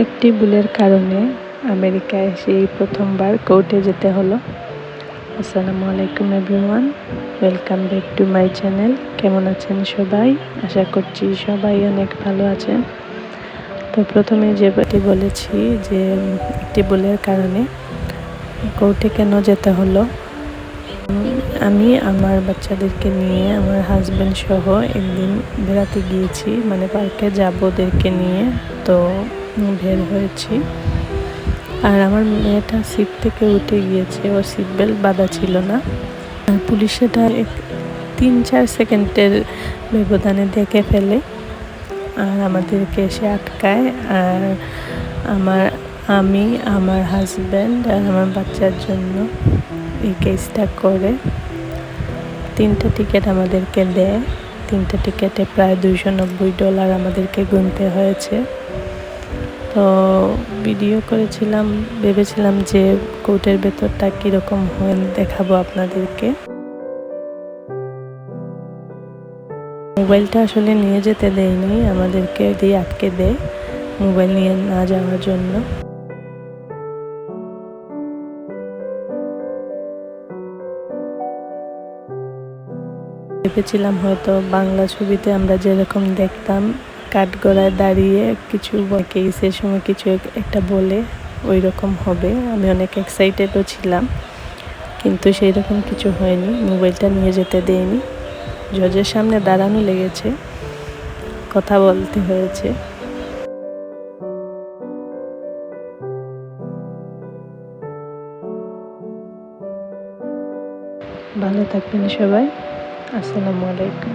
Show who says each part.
Speaker 1: একটি ভুলের কারণে আমেরিকায় সেই প্রথমবার কোর্টে যেতে হলো। আসসালামু আলাইকুম everyone, welcome back to my channel. কেমন আছেন সবাই? আশা করছি সবাই অনেক ভালো আছেন। তো প্রথমে যেটি বলেছি যে একটি ভুলের কারণে কোর্টে কেন যেতে হলো। আমি আমার বাচ্চাদেরকে নিয়ে আমার হাজব্যান্ড সহ একদিন বেড়াতে গিয়েছি, মানে পার্কে যাব ওদেরকে নিয়ে। তো বের হয়েছি, আর আমার মেয়েটা সিট থেকে উঠে গিয়েছে, ওর সিট বেল্ট বাঁধা ছিল না। আর পুলিশ সেটা 3-4 সেকেন্ডের ব্যবধানে দেখে ফেলে আর আমাদেরকে এসে আটকায়। আর আমি আমার হাজব্যান্ড আর আমার বাচ্চার জন্য এই কেসটা করে 3টা টিকিট আমাদেরকে দেয়। 3টা টিকিটে প্রায় $290 আমাদেরকে গুনতে হয়েছে। তো ভিডিও করেছিলাম, ভেবেছিলাম যে কোর্টের ভেতরটা কীরকম হয় দেখাবো আপনাদেরকে। মোবাইলটা আসলে নিয়ে যেতে দেয়নি, আমাদেরকে দিয়ে আটকে দেয় মোবাইল নিয়ে না যাওয়ার জন্য। ভেবেছিলাম হয়তো বাংলা ছবিতে আমরা যেরকম দেখতাম কাঠগড়ায় দাঁড়িয়ে কিছু কেসের সময় কিছু একটা বলে ওই রকম হবে। আমি অনেক এক্সাইটেডও ছিলাম, কিন্তু সেই রকম কিছু হয়নি। মোবাইলটা নিয়ে যেতে দেয়নি, জজের সামনে দাঁড়ানো লেগেছে, কথা বলতে হয়েছে। ভালো থাকবেন সবাই। আসসালামু আলাইকুম।